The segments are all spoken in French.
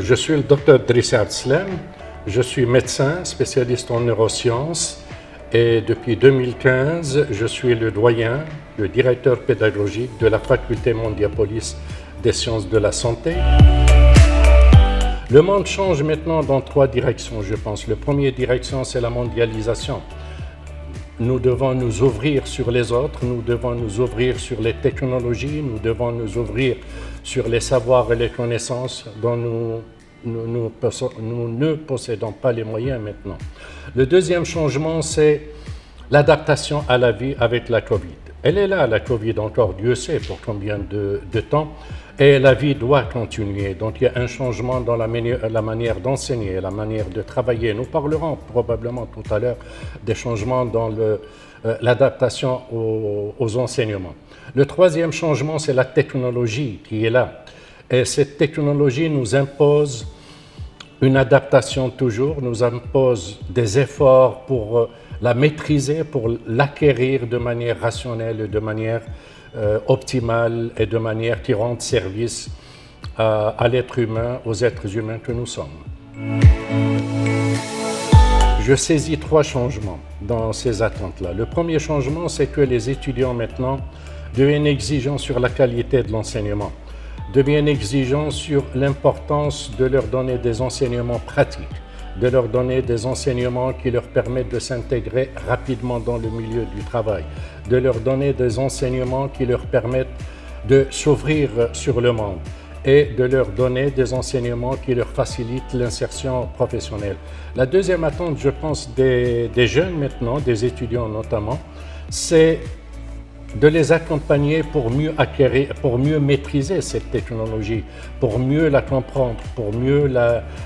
Je suis le docteur Driss Abdeslam, je suis médecin spécialiste en neurosciences et depuis 2015, je suis le doyen, le directeur pédagogique de la faculté Mondiapolis des sciences de la santé. Le monde change maintenant dans 3 directions, je pense. La première direction, c'est la mondialisation. Nous devons nous ouvrir sur les autres, nous devons nous ouvrir sur les technologies, nous devons nous ouvrir sur les savoirs et les connaissances dont nous ne possédons pas les moyens maintenant. Le deuxième changement, c'est l'adaptation à la vie avec la Covid. Elle est là, la Covid, encore, Dieu sait pour combien de temps, et la vie doit continuer. Donc il y a un changement dans la manière d'enseigner, la manière de travailler. Nous parlerons probablement tout à l'heure des changements dans l'adaptation aux enseignements. Le troisième changement, c'est la technologie qui est là. Et cette technologie nous impose une adaptation toujours, nous impose des efforts pour la maîtriser, pour l'acquérir de manière rationnelle, de manière optimale et de manière qui rende service à l'être humain, aux êtres humains que nous sommes. Je saisis 3 changements dans ces attentes-là. Le premier changement, c'est que les étudiants maintenant deviennent exigeants sur la qualité de l'enseignement, deviennent exigeants sur l'importance de leur donner des enseignements pratiques, de leur donner des enseignements qui leur permettent de s'intégrer rapidement dans le milieu du travail, de leur donner des enseignements qui leur permettent de s'ouvrir sur le monde et de leur donner des enseignements qui leur facilitent l'insertion professionnelle. La deuxième attente, je pense, des jeunes maintenant, des étudiants notamment, c'est de les accompagner pour mieux acquérir, pour mieux maîtriser cette technologie, pour mieux la comprendre, pour mieux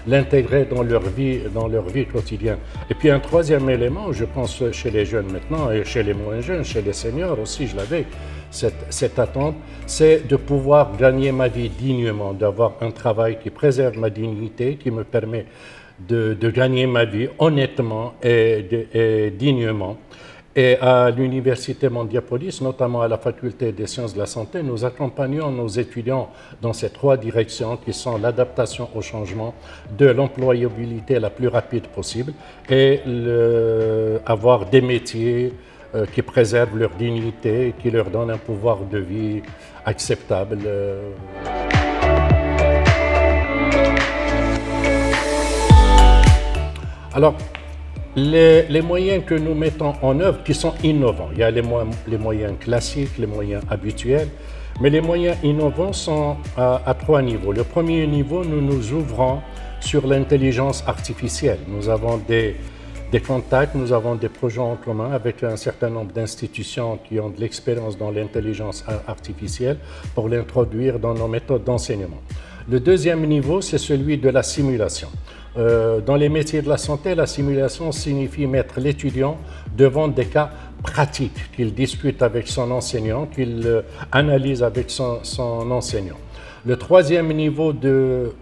l'intégrer dans leur vie quotidienne. Et puis un troisième élément, je pense chez les jeunes maintenant et chez les moins jeunes, chez les seniors aussi, je l'avais, cette attente, c'est de pouvoir gagner ma vie dignement, d'avoir un travail qui préserve ma dignité, qui me permet de gagner ma vie honnêtement et dignement. Et à l'Université Mondiapolis, notamment à la Faculté des sciences de la santé, nous accompagnons nos étudiants dans ces 3 directions qui sont l'adaptation au changement, de l'employabilité la plus rapide possible et avoir des métiers qui préservent leur dignité, qui leur donnent un pouvoir de vie acceptable. Alors, les moyens que nous mettons en œuvre qui sont innovants, il y a les moyens classiques, les moyens habituels, mais les moyens innovants sont à 3 niveaux. Le premier niveau, nous nous ouvrons sur l'intelligence artificielle. Nous avons des contacts, nous avons des projets en commun avec un certain nombre d'institutions qui ont de l'expérience dans l'intelligence artificielle pour l'introduire dans nos méthodes d'enseignement. Le deuxième niveau, c'est celui de la simulation. Dans les métiers de la santé, la simulation signifie mettre l'étudiant devant des cas pratiques qu'il discute avec son enseignant, qu'il analyse avec son enseignant. Le troisième niveau des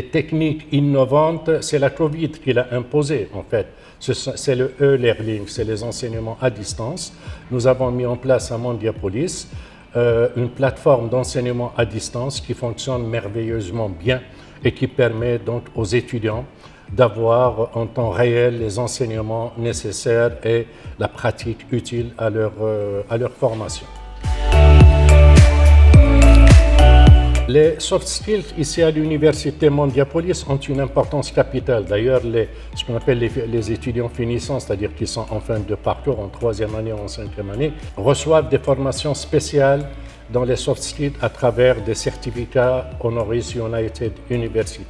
techniques innovantes, c'est la Covid qui l'a imposé en fait. C'est le e-learning, c'est les enseignements à distance. Nous avons mis en place à Mondiapolis une plateforme d'enseignement à distance qui fonctionne merveilleusement bien et qui permet donc aux étudiants d'avoir en temps réel les enseignements nécessaires et la pratique utile à leur formation. Les soft skills ici à l'Université Mondiapolis ont une importance capitale. D'ailleurs, ce qu'on appelle les étudiants finissants, c'est-à-dire qui sont en fin de parcours, en 3e année ou en 5e année, reçoivent des formations spéciales dans les soft skills à travers des certificats Honoris United University.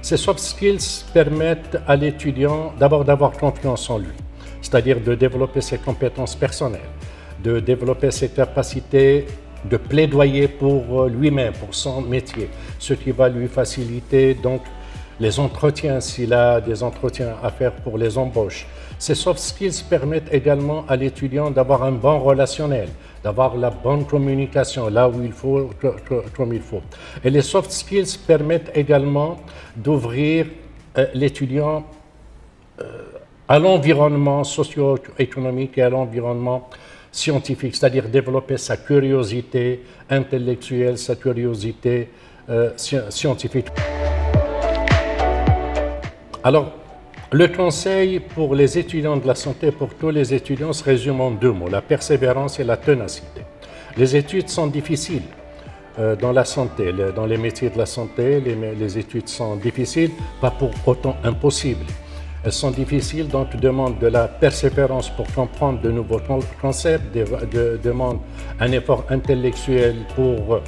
Ces soft skills permettent à l'étudiant d'abord d'avoir confiance en lui, c'est-à-dire de développer ses compétences personnelles, de développer ses capacités de plaidoyer pour lui-même, pour son métier, ce qui va lui faciliter donc les entretiens, s'il a des entretiens à faire pour les embauches. Ces soft skills permettent également à l'étudiant d'avoir un bon relationnel, d'avoir la bonne communication là où il faut, comme il faut. Et les soft skills permettent également d'ouvrir l'étudiant à l'environnement socio-économique et à l'environnement scientifique, c'est-à-dire développer sa curiosité intellectuelle, sa curiosité scientifique. Alors, le conseil pour les étudiants de la santé, pour tous les étudiants, se résume en deux mots, la persévérance et la ténacité. Les études sont difficiles dans la santé, dans les métiers de la santé, les études sont difficiles, pas pour autant impossibles. Elles sont difficiles, donc demandent de la persévérance pour comprendre de nouveaux concepts, demandent un effort intellectuel pour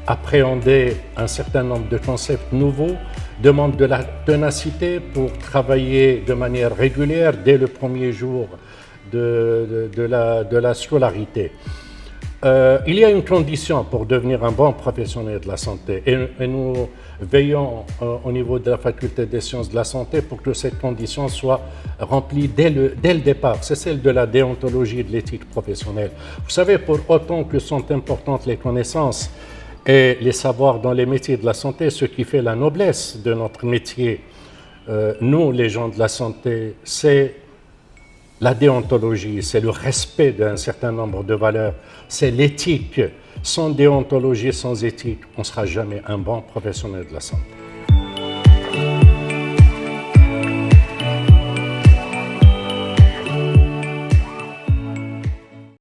appréhender un certain nombre de concepts nouveaux, demandent de la ténacité pour travailler de manière régulière dès le premier jour de la scolarité. Il y a une condition pour devenir un bon professionnel de la santé et nous veillons au niveau de la faculté des sciences de la santé pour que cette condition soit remplie dès le départ. C'est celle de la déontologie et de l'éthique professionnelle. Vous savez, pour autant que sont importantes les connaissances et les savoirs dans les métiers de la santé, ce qui fait la noblesse de notre métier, nous les gens de la santé, c'est la déontologie, c'est le respect d'un certain nombre de valeurs, c'est l'éthique. Sans déontologie, sans éthique, on ne sera jamais un bon professionnel de la santé.